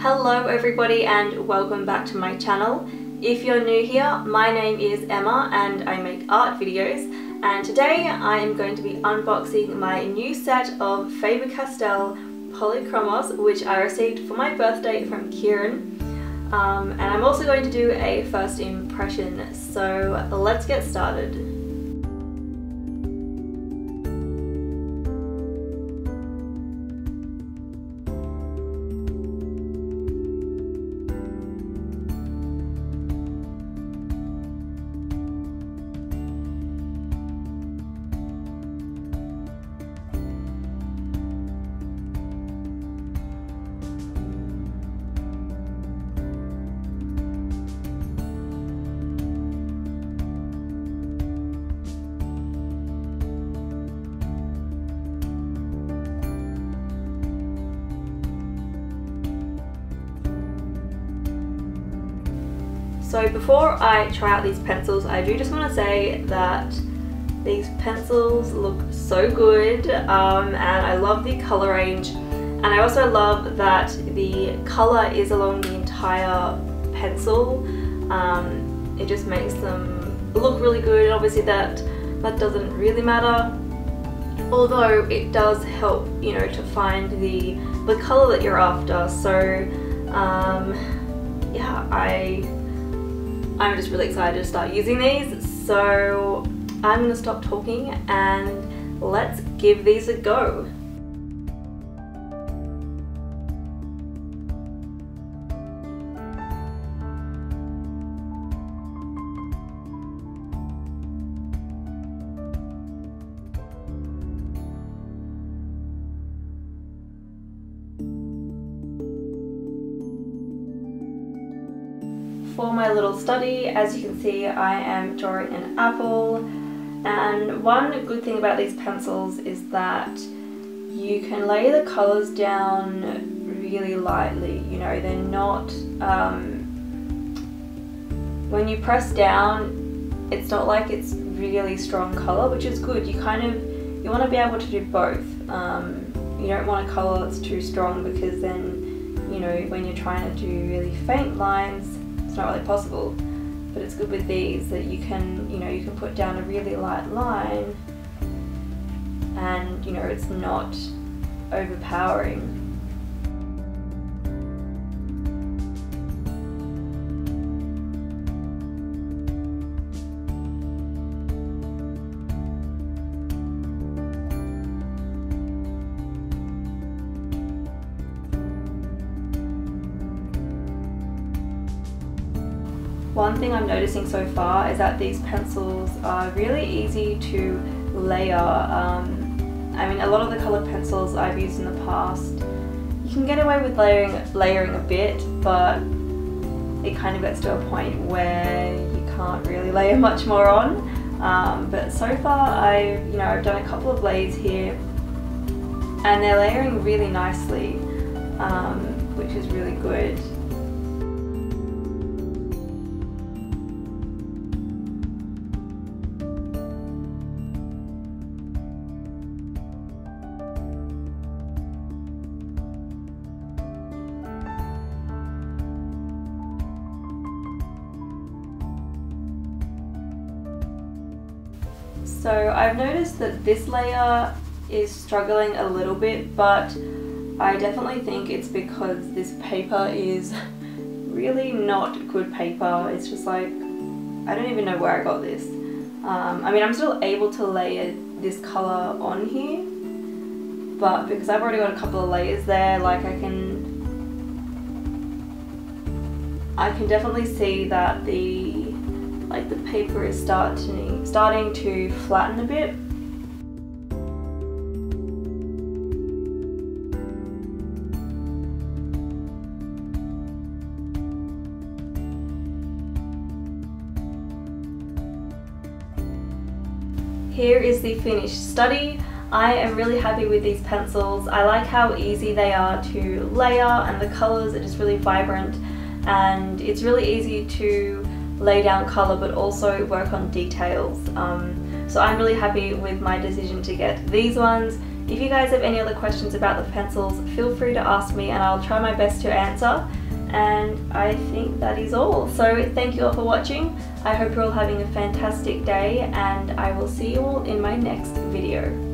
Hello everybody and welcome back to my channel. If you're new here, my name is Emma and I make art videos, and today I am going to be unboxing my new set of Faber-Castell Polychromos which I received for my birthday from Kieran, and I'm also going to do a first impression, so let's get started. So before I try out these pencils, I do just want to say that these pencils look so good, and I love the colour range, and I also love that the colour is along the entire pencil. It just makes them look really good, and obviously that doesn't really matter, although it does help, you know, to find the colour that you're after. So yeah, I'm just really excited to start using these, so I'm going to stop talking and let's give these a go. For my little study, as you can see, I am drawing an apple, and one good thing about these pencils is that you can lay the colours down really lightly. You know, they're not, when you press down, it's not like it's really strong colour, which is good. You want to be able to do both. You don't want a colour that's too strong, because then, you know, when you're trying to do really faint lines, it's not really possible. But it's good with these that you can, you know, you can put down a really light line and, you know, it's not overpowering. One thing I'm noticing so far is that these pencils are really easy to layer. I mean, a lot of the coloured pencils I've used in the past, you can get away with layering a bit, but it kind of gets to a point where you can't really layer much more on. But so far I've done a couple of layers here, and they're layering really nicely, which is really good. So I've noticed that this layer is struggling a little bit, but I definitely think it's because this paper is really not good paper. It's just like, I don't even know where I got this. I mean, I'm still able to layer this colour on here, but because I've already got a couple of layers there, like I can definitely see that the paper is starting to flatten a bit. Here is the finished study. I am really happy with these pencils. I like how easy they are to layer, and the colours are just really vibrant, and it's really easy to lay down colour but also work on details. So I'm really happy with my decision to get these ones. If you guys have any other questions about the pencils, feel free to ask me and I'll try my best to answer. And I think that is all. So thank you all for watching. I hope you're all having a fantastic day and I will see you all in my next video.